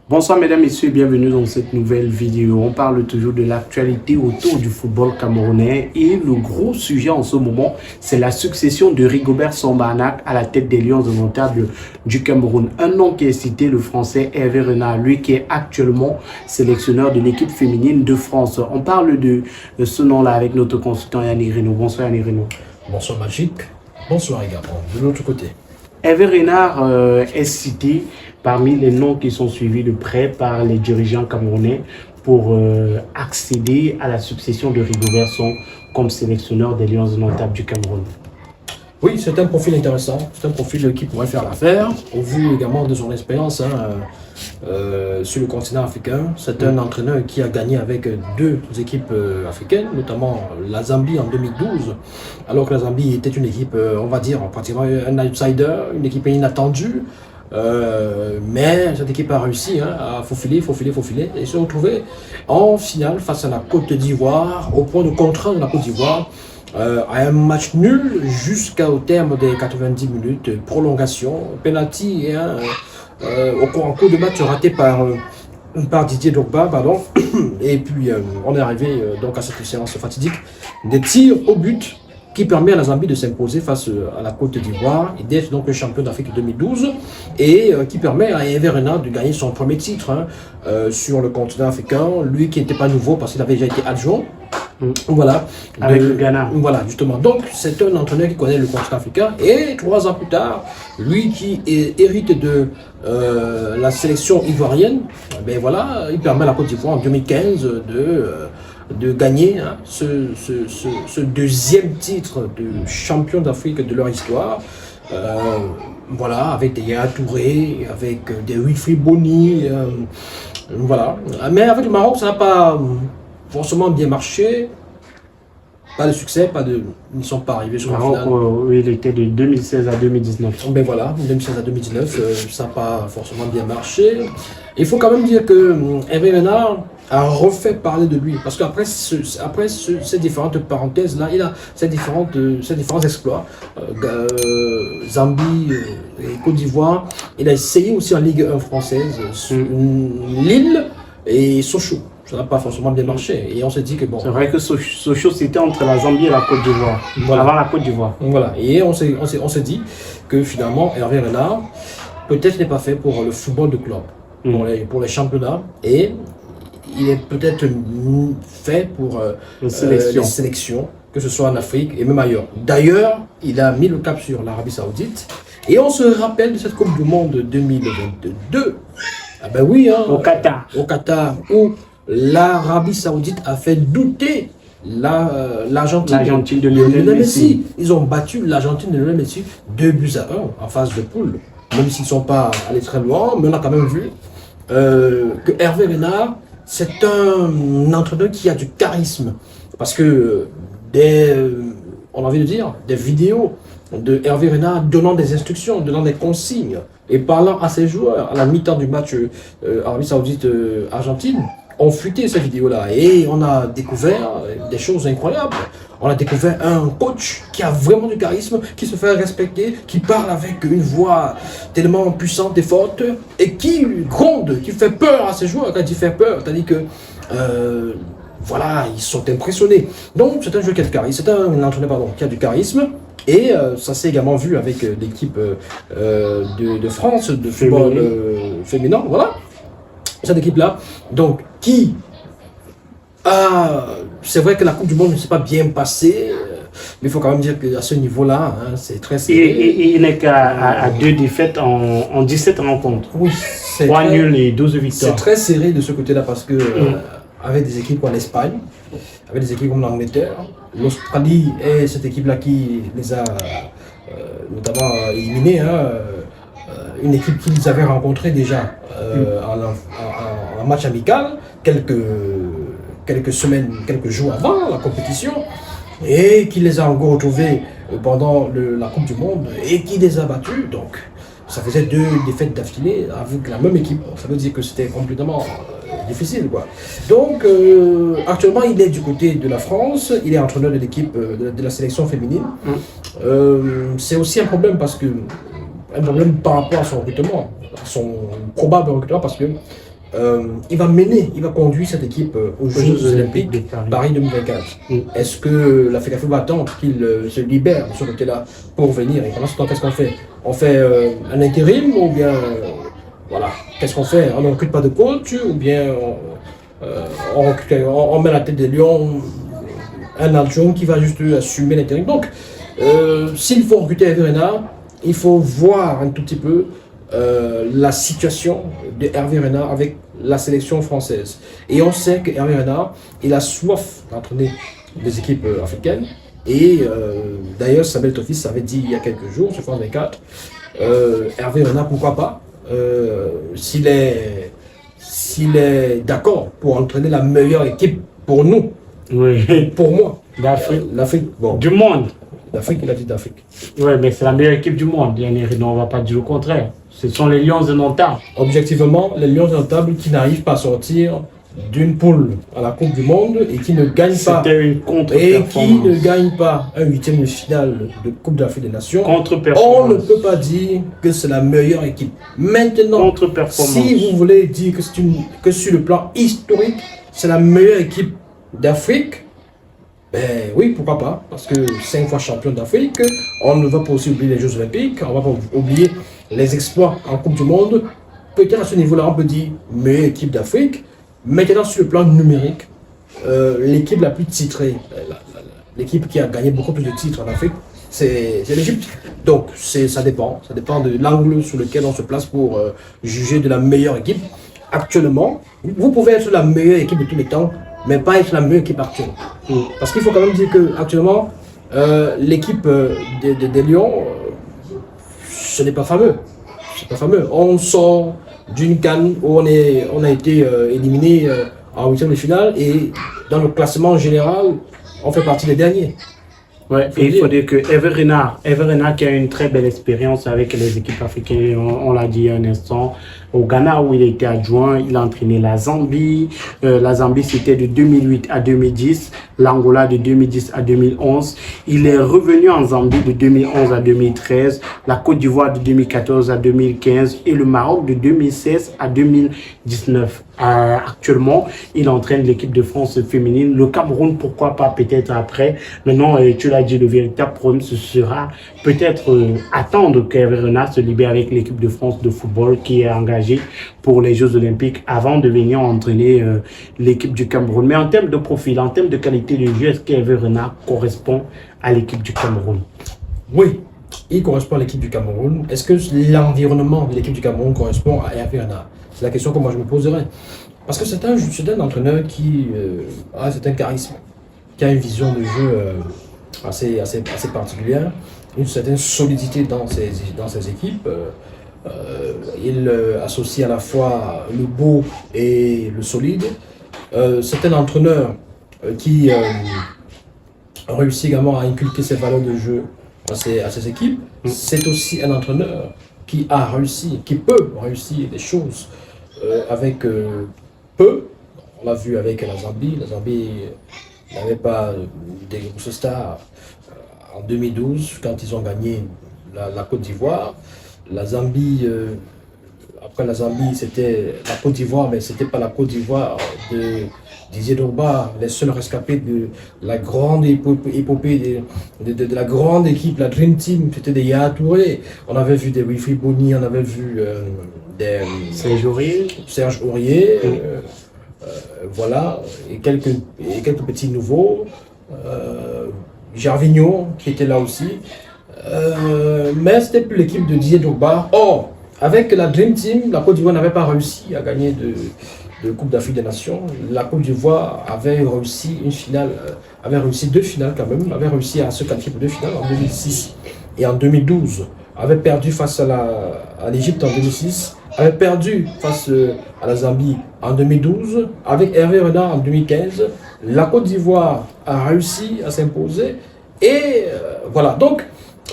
Bonsoir mesdames, messieurs et bienvenue dans cette nouvelle vidéo. On parle toujours de l'actualité autour du football camerounais et le gros sujet en ce moment, c'est la succession de Rigobert Sambana à la tête des Lions indomptables du Cameroun. Un nom qui est cité, le français Hervé Renard, lui qui est actuellement sélectionneur de l'équipe féminine de France. On parle de ce nom-là avec notre consultant Yannick Reno. Bonsoir Yannick Reno. Bonsoir Magic, bonsoir également de l'autre côté. Hervé Renard est cité parmi les noms qui sont suivis de près par les dirigeants camerounais pour accéder à la succession de Rigobert Song comme sélectionneur des Lions indomptables du Cameroun. Oui, c'est un profil intéressant, c'est un profil qui pourrait faire l'affaire, au vu également de son expérience sur le continent africain. C'est un entraîneur qui a gagné avec deux équipes africaines, notamment la Zambie en 2012, alors que la Zambie était une équipe, on va dire, pratiquement un outsider, une équipe inattendue. Mais cette équipe a réussi à faufiler et se retrouver en finale face à la Côte d'Ivoire, au point de contraindre la Côte d'Ivoire à un match nul jusqu'au terme des 90 minutes, prolongation, penalty et au cours de match raté par Didier Drogba, pardon. Et puis on est arrivé donc à cette séance fatidique des tirs au but qui permet à la Zambie de s'imposer face à la Côte d'Ivoire et d'être donc le champion d'Afrique 2012 et qui permet à Hervé Renard de gagner son premier titre sur le continent africain, lui qui n'était pas nouveau parce qu'il avait déjà été adjoint. Voilà. Avec le Ghana. Voilà, justement. Donc, c'est un entraîneur qui connaît le continent africain. Et 3 ans plus tard, lui qui hérite de la sélection ivoirienne, ben voilà, il permet à la Côte d'Ivoire en 2015 de gagner ce deuxième titre de champion d'Afrique de leur histoire. Voilà, avec des Yaya Touré, avec des Wilfried Bony. Voilà. Mais avec le Maroc, ça n'a pas forcément bien marché, pas de succès, ils ne sont pas arrivés sur la finale. Oui, il était de 2016 à 2019. Ben voilà, 2016 à 2019, ça n'a pas forcément bien marché. Il faut quand même dire que Hervé Renard a refait parler de lui, parce qu'après ces différentes parenthèses-là, il a ces différents exploits, Zambie et Côte d'Ivoire, il a essayé aussi en Ligue 1 française, Lille et Sochaux. Ça n'a pas forcément bien marché. Et on s'est dit que bon. C'est vrai que Sochaux, c'était entre la Zambie et la Côte d'Ivoire. Voilà. Avant la Côte d'Ivoire. Voilà. Et on s'est dit que finalement, Hervé Renard, peut-être n'est pas fait pour le football de club, pour les championnats. Et il est peut-être fait pour les sélections, que ce soit en Afrique et même ailleurs. D'ailleurs, il a mis le cap sur l'Arabie Saoudite. Et on se rappelle de cette Coupe du Monde 2022. Ah ben oui, au Qatar. Au Qatar, où l'Arabie Saoudite a fait douter l'Argentine de Lionel Messi. Ils ont battu l'Argentine de Lionel Messi 2-1 en phase de poule. Même s'ils ne sont pas allés très loin, mais on a quand même vu que Hervé Renard, c'est un entraîneur qui a du charisme. Parce que on a envie de dire, des vidéos de Hervé Renard donnant des instructions, donnant des consignes et parlant à ses joueurs à la mi-temps du match Arabie Saoudite-Argentine, ont fuité ces vidéos-là et on a découvert des choses incroyables. On a découvert un coach qui a vraiment du charisme, qui se fait respecter, qui parle avec une voix tellement puissante et forte et qui gronde, qui fait peur à ses joueurs. Quand il fait peur, c'est-à-dire que voilà, ils sont impressionnés. Donc c'est un joueur qui a du charisme, c'est un entraîneur qui a du charisme. Et ça s'est également vu avec l'équipe de France de football féminin, voilà. Cette équipe-là, donc, qui c'est vrai que la Coupe du Monde ne s'est pas bien passée, mais il faut quand même dire qu'à ce niveau-là, c'est très serré. Et il n'est qu'à 2 défaites en 17 rencontres. Oui, 3 nuls et 12 victoires. C'est très serré de ce côté-là parce que, avec des équipes comme l'Espagne, avec des équipes comme l'Angleterre, l'Australie est cette équipe-là qui les a notamment éliminés. Une équipe qu'ils avaient rencontrée déjà en match amical quelques semaines, quelques jours avant la compétition et qui les a encore retrouvés pendant la Coupe du Monde et qui les a battus. Donc ça faisait 2 défaites d'affilée avec la même équipe. Ça veut dire que c'était complètement difficile, quoi. Donc actuellement il est du côté de la France, il est entraîneur de l'équipe de la sélection féminine. C'est aussi un problème parce que par rapport à son recrutement, à son probable recrutement, parce que il va mener, il va conduire cette équipe aux Jeux Olympiques de Paris 2024. Est-ce que la FECAFO va attendre qu'il se libère de ce côté-là pour venir? Et pendant ce temps, qu'est-ce qu'on fait? On fait un intérim ou bien voilà, qu'est-ce qu'on fait? On ne recrute pas de coach ou bien on met à la tête des Lions un adjoint qui va juste assumer l'intérim. Donc, s'il faut recruter Hervé Renard, il faut voir un tout petit peu la situation de Hervé Renard avec la sélection française. Et on sait que Hervé Renard, il a soif d'entraîner des équipes africaines. Et d'ailleurs, Samuel Tofis avait dit il y a quelques jours, sur France 24, Hervé Renard, pourquoi pas, s'il est d'accord pour entraîner la meilleure équipe pour nous, pour moi, d'Afrique, bon. du monde. D'Afrique, il a dit d'Afrique. Oui, mais c'est la meilleure équipe du monde. On ne va pas dire le contraire. Ce sont les Lions indomptables. Objectivement, les Lions indomptables qui n'arrivent pas à sortir d'une poule à la Coupe du Monde et qui ne gagnent pas. C'était une contre-performance. Et qui ne gagnent pas un huitième de finale de Coupe d'Afrique des Nations. Contre-performance. On ne peut pas dire que c'est la meilleure équipe. Maintenant, contre-performance. Si vous voulez dire que sur le plan historique, c'est la meilleure équipe d'Afrique, ben oui, pourquoi pas, parce que 5 fois champion d'Afrique, on ne va pas aussi oublier les Jeux Olympiques, on ne va pas oublier les exploits en Coupe du Monde. Peut-être à ce niveau-là, on peut dire meilleure équipe d'Afrique. Maintenant, sur le plan numérique, l'équipe la plus titrée, l'équipe qui a gagné beaucoup plus de titres en Afrique, c'est l'Égypte. Donc, ça dépend de l'angle sur lequel on se place pour juger de la meilleure équipe. Actuellement, vous pouvez être la meilleure équipe de tous les temps, mais pas être la meilleure équipe actuelle. Parce qu'il faut quand même dire qu'actuellement, l'équipe des Lions, ce n'est pas fameux. C'est pas fameux. On sort d'une CAN où on a été éliminé en huitième de finale et dans le classement général, on fait partie des derniers. Ouais, et il faut dire que Hervé Renard qui a une très belle expérience avec les équipes africaines, on l'a dit un instant, au Ghana où il a été adjoint, il a entraîné la Zambie. La Zambie c'était de 2008 à 2010, l'Angola de 2010 à 2011. Il est revenu en Zambie de 2011 à 2013, la Côte d'Ivoire de 2014 à 2015 et le Maroc de 2016 à 2019. Actuellement, il entraîne l'équipe de France féminine. Le Cameroun, pourquoi pas, peut-être après. Maintenant, tu l'as dit, le véritable problème, ce sera peut-être attendre qu'Hervé Renard se libère avec l'équipe de France de football qui est engagée pour les Jeux Olympiques avant de venir entraîner l'équipe du Cameroun. Mais en termes de profil, en termes de qualité de jeu, est-ce qu'Hervé Renard correspond à l'équipe du Cameroun? Oui, il correspond à l'équipe du Cameroun. Est-ce que l'environnement de l'équipe du Cameroun correspond à Hervé Renard? C'est la question que moi je me poserais. Parce que c'est un entraîneur qui a un certain charisme, qui a une vision de jeu assez particulière, une certaine solidité dans ses équipes. Il associe à la fois le beau et le solide. C'est un entraîneur qui réussit également à inculquer ses valeurs de jeu à ses équipes. C'est aussi un entraîneur qui peut réussir des choses avec peu. On l'a vu avec la Zambie. La Zambie n'avait pas des grosses stars en 2012 quand ils ont gagné la Côte d'Ivoire. La Zambie, après la Zambie, c'était la Côte d'Ivoire, mais c'était pas la Côte d'Ivoire de Didier Drogba, les seuls rescapés de la grande épopée de la grande équipe, la Dream Team, c'était des Yaya Touré. On avait vu des Wilfried Bony, on avait vu des Serge Aurier, voilà, et quelques petits nouveaux. Gervinho qui était là aussi. Mais c'était plus l'équipe de Didier Drogba. Or, avec la Dream Team, la Côte d'Ivoire n'avait pas réussi à gagner de Coupe d'Afrique des Nations. La Côte d'Ivoire avait réussi avait réussi 2 finales quand même, avait réussi à se qualifier pour 2 finales en 2006 et en 2012. Avait perdu face à l'Égypte en 2006, avait perdu face à la Zambie en 2012, avec Hervé Renard en 2015. La Côte d'Ivoire a réussi à s'imposer et voilà. Donc,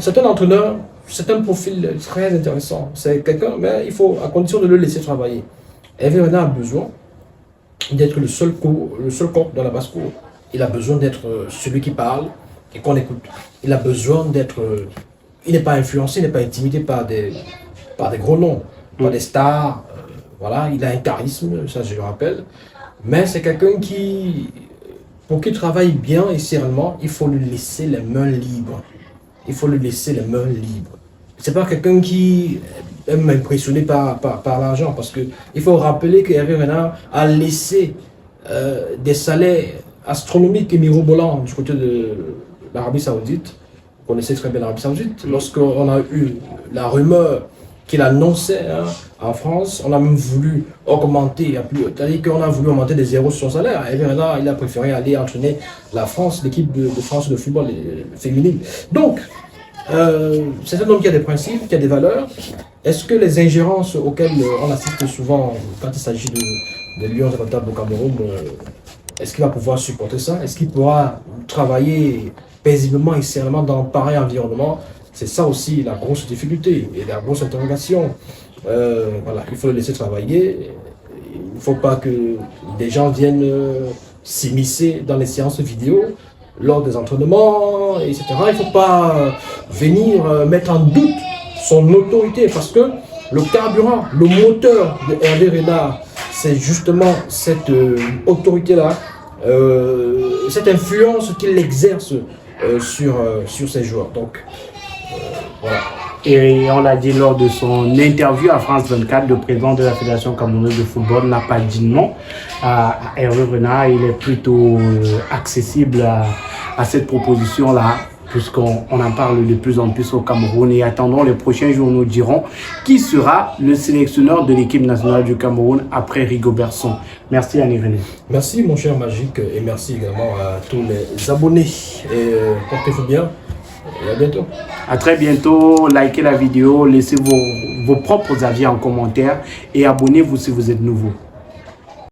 c'est un entraîneur, c'est un profil très intéressant. C'est quelqu'un, mais il faut, à condition de le laisser travailler. Hervé Renard a besoin d'être le seul corps dans la basse-cour. Il a besoin d'être celui qui parle et qu'on écoute. Il a besoin d'être... il n'est pas influencé, il n'est pas intimidé par des gros noms, par des stars. voilà, il a un charisme, ça je le rappelle. Mais c'est quelqu'un qui, pour qu'il travaille bien et sérieusement, il faut lui laisser les mains libres. Il faut lui laisser les mains libres. C'est pas quelqu'un qui aime m'impressionner par l'argent, parce que il faut rappeler que Hervé Renard a laissé des salaires astronomiques et mirobolants du côté de l'Arabie Saoudite. Vous connaissez très bien l'Arabie Saoudite. Lorsqu'on a eu la rumeur qu'il annonçait en France, on a même voulu augmenter, c'est-à-dire qu'on a voulu augmenter des zéros sur son salaire. Hervé Renard, il a préféré aller entraîner la France, l'équipe de France de football féminine. Donc, c'est un homme qui a des principes, qui a des valeurs. Est-ce que les ingérences auxquelles on assiste souvent quand il s'agit de Lions Indomptables au Cameroun, est-ce qu'il va pouvoir supporter ça? Est-ce qu'il pourra travailler paisiblement et sérieusement dans pareil environnement? C'est ça aussi la grosse difficulté et la grosse interrogation. Voilà, il faut le laisser travailler. Il ne faut pas que des gens viennent s'immiscer dans les séances vidéo lors des entraînements, etc. Il ne faut pas venir mettre en doute son autorité, parce que le carburant, le moteur de Hervé Renard, c'est justement cette autorité-là, cette influence qu'il exerce sur ses joueurs. Donc, voilà. Et on l'a dit lors de son interview à France 24, le président de la Fédération camerounaise de football n'a pas dit non à Hervé Renard. Il est plutôt accessible à cette proposition-là, puisqu'on en parle de plus en plus au Cameroun. Et attendons, les prochains jours nous diront qui sera le sélectionneur de l'équipe nationale du Cameroun après Rigobert Song. Merci Annie René. Merci mon cher Magique, et merci également à tous les abonnés. Et portez-vous bien. Et à bientôt. À très bientôt. Likez la vidéo, laissez vos propres avis en commentaire et abonnez-vous si vous êtes nouveau.